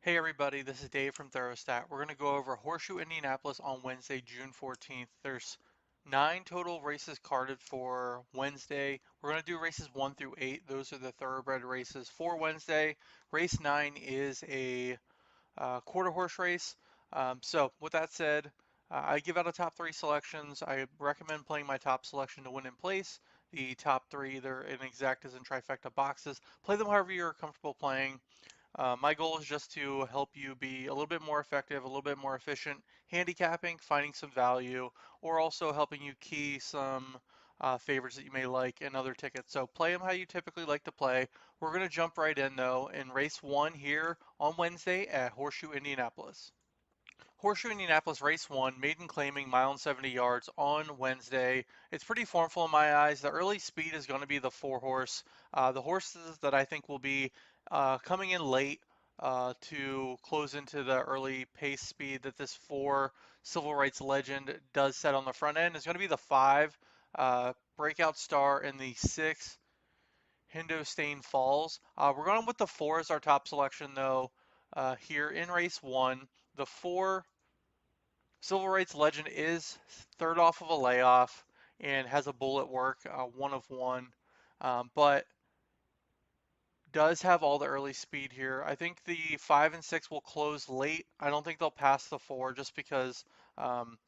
Hey everybody, this is Dave from Therostat. We're going to go over Horseshoe, Indianapolis on Wednesday, June 14th. There's 9 total races carded for Wednesday. We're going to do races 1 through 8. Those are the thoroughbred races for Wednesday. Race 9 is a quarter horse race. So with that said, I give out a top 3 selections. I recommend playing my top selection to win in place. The top 3 either in exactas and trifecta boxes. Play them however you're comfortable playing. My goal is just to help you be a little bit more effective, a little bit more efficient, handicapping, finding some value, or also helping you key some favorites that you may like in other tickets. So play them how you typically like to play. We're going to jump right in though in race 1 here on Wednesday at Horseshoe, Indianapolis. Horseshoe Indianapolis race 1, maiden claiming mile and 70 yards on Wednesday. It's pretty formful in my eyes. The early speed is going to be the 4 horse. The horses that I think will be coming in late to close into the early pace speed that this 4 Civil Rights Legend does set on the front end is going to be the 5 Breakout Star and the 6 Hindostain Falls. We're going with the 4 as our top selection though here in race 1. The 4 Civil Rights Legend is third off of a layoff and has a bullet work, 1 of 1, but does have all the early speed here. I think the 5 and 6 will close late. I don't think they'll pass the 4 just because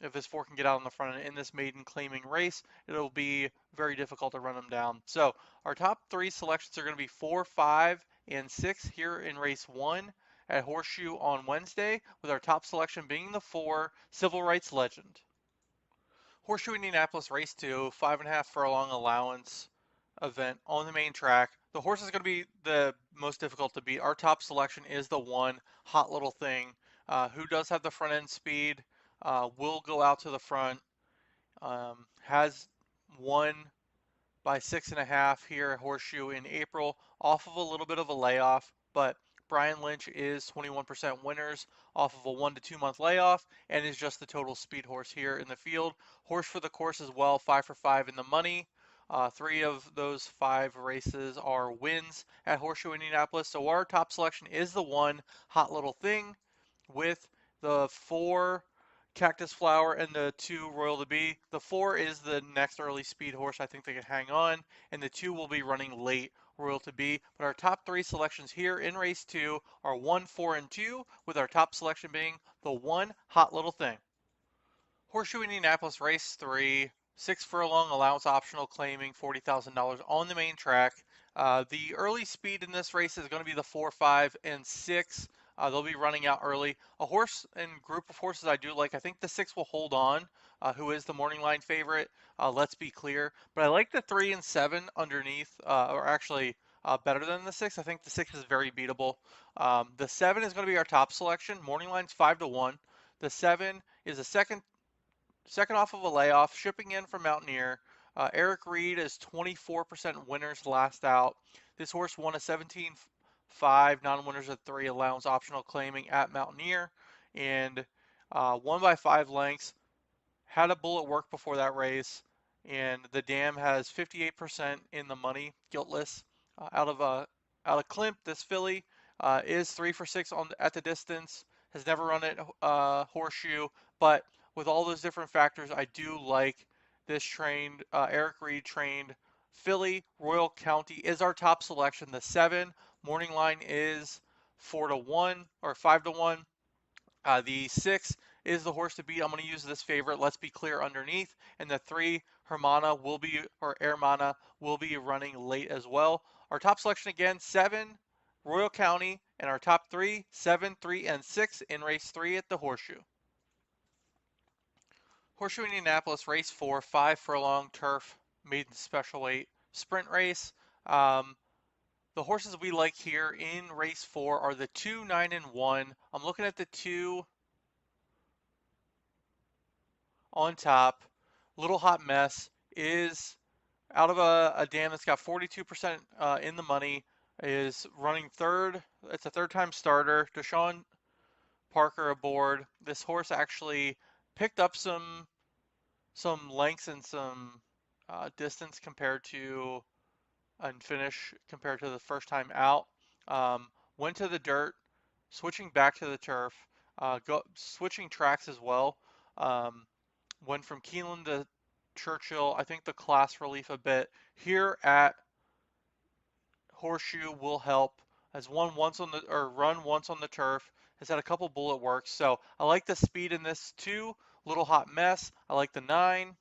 if this 4 can get out on the front in this maiden claiming race, it'll be very difficult to run them down. So our top 3 selections are going to be 4, 5, and 6 here in race 1 at Horseshoe on Wednesday, with our top selection being the 4 Civil Rights Legend. Horseshoe Indianapolis race 2, 5.5 furlong allowance event on the main track. The horse is going to be the most difficult to beat. Our top selection is the 1 Hot Little Thing, who does have the front end speed, will go out to the front, has won by 6.5 here at Horseshoe in April, off of a little bit of a layoff, but Brian Lynch is 21% winners off of a 1 to 2 month layoff and is just the total speed horse here in the field. Horse for the course as well, 5 for 5 in the money. 3 of those 5 races are wins at Horseshoe Indianapolis. So our top selection is the 1 Hot Little Thing with the 4 Cactus Flower and the 2 Royal to Be. The 4 is the next early speed horse I think they can hang on, and the 2 will be running late Royal to Be. But our top 3 selections here in race 2 are 1, 4, and 2, with our top selection being the 1 Hot Little Thing. Horseshoe Indianapolis race 3, 6 furlong allowance optional claiming $40,000 on the main track. The early speed in this race is going to be the 4, 5, and 6. They'll be running out early. A horse and group of horses I do like. I think the 6 will hold on, who is the morning line favorite. Let's be clear. But I like the 3 and 7 underneath, or actually better than the 6. I think the 6 is very beatable. The 7 is going to be our top selection. Morning line's 5 to 1. The 7 is a second off of a layoff, shipping in from Mountaineer. Eric Reed is 24% winners last out. This horse won a 17-5 non-winners at 3 allowance optional claiming at Mountaineer and won by 5 lengths. Had a bullet work before that race, and the dam has 58% in the money, guiltless. Out of Klimt, this filly is 3 for 6 at the distance. Has never run at Horseshoe, but with all those different factors, I do like this trained, Eric Reed trained filly. Royal County is our top selection. The 7 morning line is 4 to 1 or 5 to 1. The 6 is the horse to beat. I'm going to use this favorite. Let's be clear underneath. And the 3 Hermana will be, or Hermana will be running late as well. Our top selection again, 7 Royal County, and our top 3, 7, 3, and 6 in race 3 at the Horseshoe. Horseshoe Indianapolis race 4, 5 furlong turf maiden special weight sprint race. The horses we like here in race 4 are the 2, 9, and 1. I'm looking at the 2 on top. Little Hot Mess is out of a dam that's got 42% in the money, is running third. It's a third-time starter. Deshaun Parker aboard. This horse actually picked up some lengths and some distance compared to and finish compared to the first time out. Went to the dirt switching back to the turf, switching tracks as well. Um, went from Keeneland to Churchill. I think the class relief a bit here at Horseshoe will help. Has won once on the or run once on the turf. Has had a couple bullet works. So I like the speed in this too. Little hot mess. I like the 9.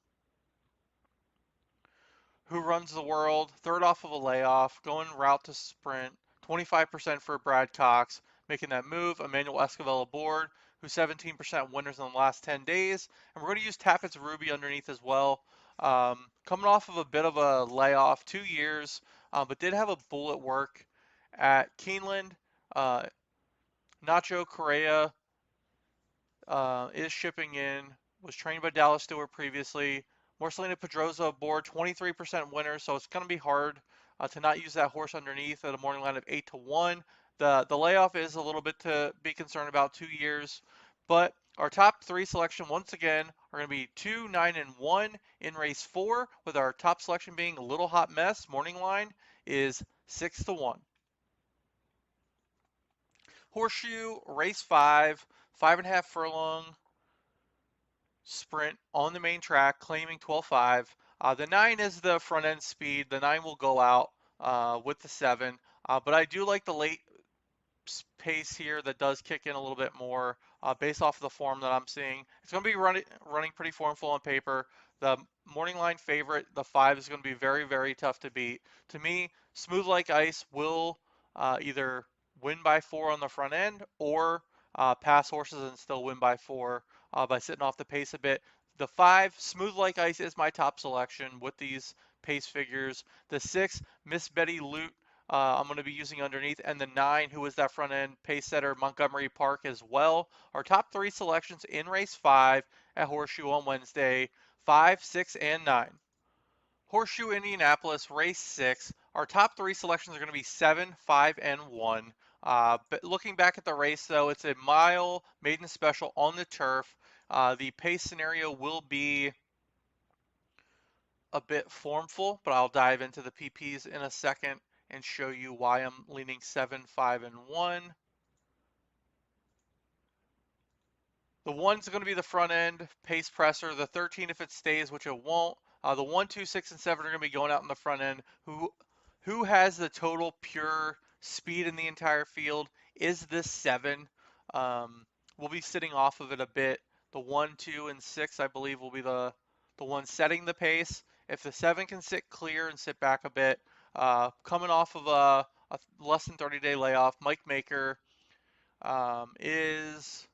Who runs the world? Third off of a layoff. Going route to sprint. 25% for Brad Cox. Making that move. Emmanuel Esquivel aboard. Who's 17% winners in the last 10 days. And we're going to use Tappett's Ruby underneath as well. Coming off of a bit of a layoff, 2 years, but did have a bullet work at Keeneland. Uh, Nacho Correa is shipping in. Was trained by Dallas Stewart previously. Marcelino Pedroza aboard, 23% winner, so it's going to be hard to not use that horse underneath at a morning line of 8-1. The layoff is a little bit to be concerned about, 2 years, but our top 3 selection once again are going to be 2, 9, and 1 in race 4, with our top selection being a Little Hot Mess. Morning line is 6-1. Horseshoe race 5, 5.5 furlong sprint on the main track, claiming 12.5. The 9 is the front end speed. The 9 will go out with the 7. But I do like the late pace here that does kick in a little bit more based off of the form that I'm seeing. It's going to be running pretty formful on paper. The morning line favorite, the 5, is going to be very, very tough to beat. To me, Smooth Like Ice will either win by 4 on the front end or pass horses and still win by 4 by sitting off the pace a bit. The 5, Smooth Like Ice, is my top selection with these pace figures. The 6, Miss Betty Loot, I'm going to be using underneath, and the 9, who is that front end pace setter, Montgomery Park as well. Our top 3 selections in race 5 at Horseshoe on Wednesday, 5, 6, and 9. Horseshoe Indianapolis, race 6. Our top 3 selections are going to be 7, 5, and 1. But looking back at the race, though, it's a mile maiden special on the turf. The pace scenario will be a bit formful, but I'll dive into the PPs in a second and show you why I'm leaning 7, 5, and 1. The 1's going to be the front end pace presser. The 13, if it stays, which it won't. The 1, 2, 6, and 7 are going to be going out in the front end. Who has the total pure speed in the entire field is this 7. We'll be sitting off of it a bit. The 1, 2, and 6, I believe, will be the one setting the pace. If the 7 can sit clear and sit back a bit, coming off of a less than 30-day layoff, Mike Maker is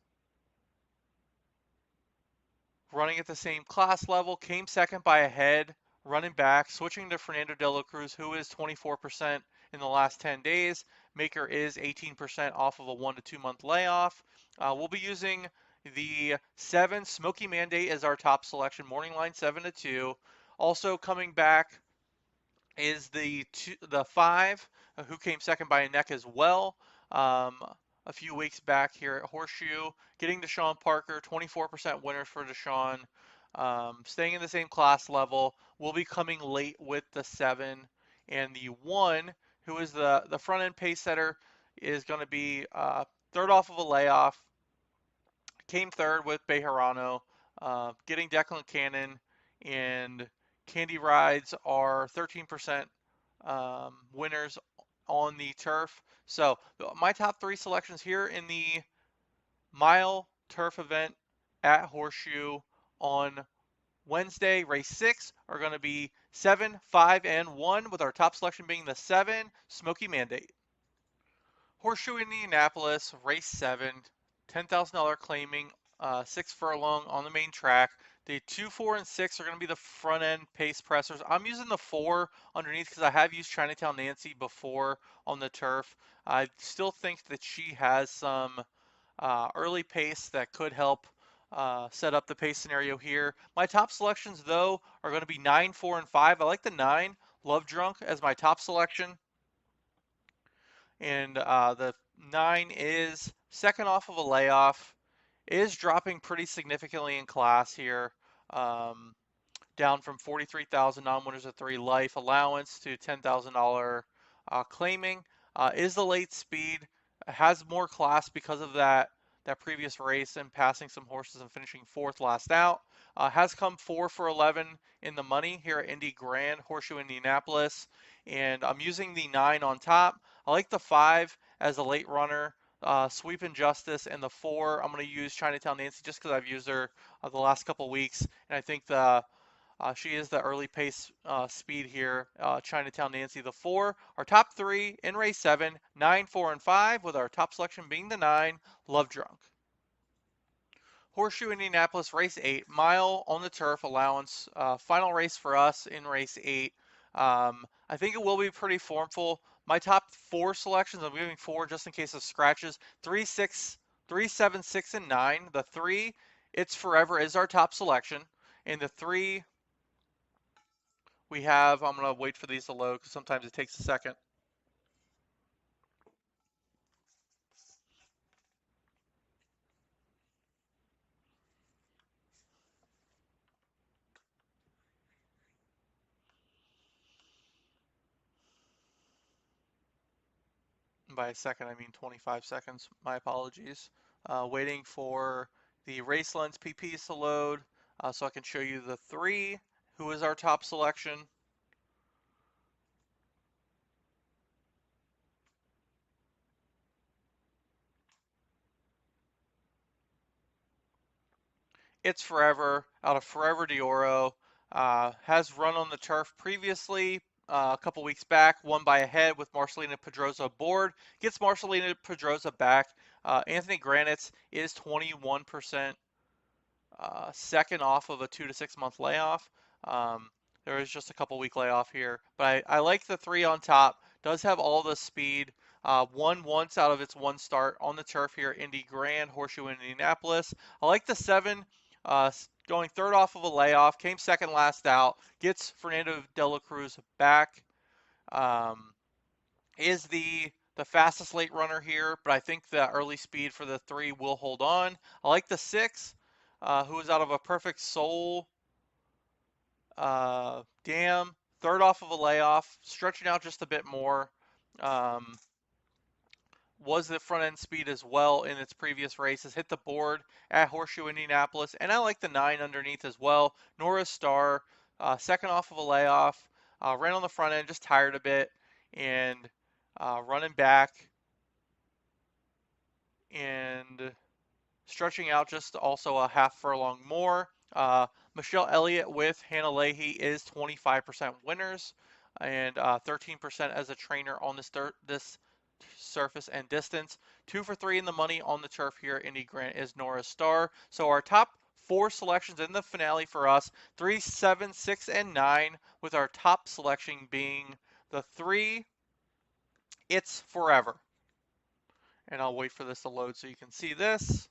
running at the same class level, came second by a head, running back, switching to Fernando De La Cruz, who is 24% in the last 10 days. Maker is 18% off of a 1 to 2 month layoff. We'll be using the 7 Smoky Mandate as our top selection, morning line 7-2. Also coming back is the 5, who came second by a neck as well. A few weeks back here at Horseshoe, getting Deshaun Parker, 24% winner for Deshaun. Staying in the same class level, will be coming late with the 7, and the 1, who is the front end pace setter, is going to be third off of a layoff. Came third with Bejarano, getting Declan Cannon, and Candy Rides are 13% winners on the turf. So my top 3 selections here in the mile turf event at Horseshoe on Wednesday, race 6, are going to be 7, 5, and 1, with our top selection being the 7 Smoky Mandate. Horseshoe Indianapolis, race 7, $10,000 claiming, 6 furlong on the main track. The 2, 4, and 6 are going to be the front end pace pressers. I'm using the 4 underneath because I have used Chinatown Nancy before on the turf. I still think that she has some early pace that could help set up the pace scenario here. My top selections, though, are going to be 9, 4, and 5. I like the 9, Love Drunk, as my top selection. And the 9 is second off of a layoff, is dropping pretty significantly in class here, down from 43,000 non-winners of 3 life allowance to $10,000 claiming. Is the late speed, has more class because of that previous race and passing some horses and finishing fourth last out. Has come 4 for 11 in the money here at Indy Grand, Horseshoe Indianapolis, and I'm using the 9 on top. I like the 5 as a late runner. Sweep Injustice, and the 4 I'm going to use Chinatown Nancy just because I've used her the last couple weeks, and I think she is the early pace speed here. Chinatown Nancy, the 4. Our top 3 in race 7, 9, 4, and 5, with our top selection being the 9, Love Drunk. Horseshoe Indianapolis, race 8, mile on the turf allowance. Final race for us in race 8. I think it will be pretty formful. My top 4 selections, I'm giving 4 just in case of scratches. 3, 6, 3, 7, 6, and 9. The 3, It's Forever, is our top selection. And the 3, we have, I'm going to wait for these to load because sometimes it takes a second. By a second, I mean 25 seconds. My apologies. Waiting for the race lens PPs to load so I can show you the 3, who is our top selection. It's Forever out of Forever de Oro. Has run on the turf previously. A couple weeks back, won by a head with Marcelina Pedrosa aboard. Gets Marcelina Pedrosa back. Anthony Granitz is 21% second off of a 2 to 6 month layoff. There is just a couple week layoff here, but I like the 3 on top. Does have all the speed. Won once out of its 1 start on the turf here, Indy Grand, Horseshoe Indianapolis. I like the 7, going 3rd off of a layoff. Came 2nd last out. Gets Fernando de la Cruz back. Is the fastest late runner here, but I think the early speed for the 3 will hold on. I like the 6, who is out of a Perfect Soul dam, 3rd off of a layoff, stretching out just a bit more. Was the front end speed as well in its previous races. Hit the board at Horseshoe Indianapolis, and I like the 9 underneath as well. Nora Star, 2nd off of a layoff, ran on the front end, just tired a bit, and running back and stretching out just also a half furlong more. Michelle Elliott with Hannah Leahy is 25% winners and 13% as a trainer on this surface and distance. 2 for 3 in the money on the turf here at Indy Grant is Nora Star. So our top 4 selections in the finale for us, 3, 7, 6, and 9, with our top selection being the 3, It's Forever. And I'll wait for this to load so you can see this.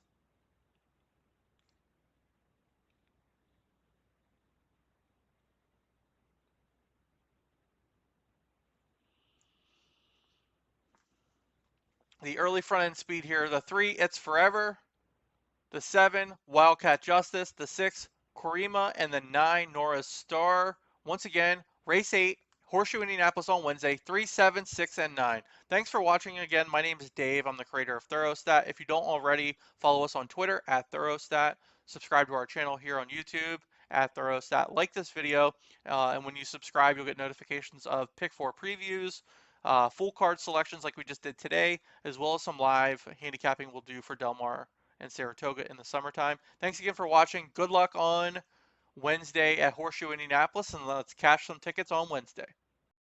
The early front end speed here, the 3, It's Forever, the 7, Wildcat Justice, the 6, Korima, and the 9, Nora Star. Once again, race 8, Horseshoe Indianapolis on Wednesday, 3, 7, 6, and 9. Thanks for watching again. My name is Dave. I'm the creator of Thorostat. If you don't already, follow us on Twitter at Thorostat. Subscribe to our channel here on YouTube at Thorostat. Like this video, and when you subscribe, you'll get notifications of Pick 4 previews, full card selections like we just did today, as well as some live handicapping we'll do for Del Mar and Saratoga in the summertime. Thanks again for watching. Good luck on Wednesday at Horseshoe Indianapolis, and let's cash some tickets on Wednesday.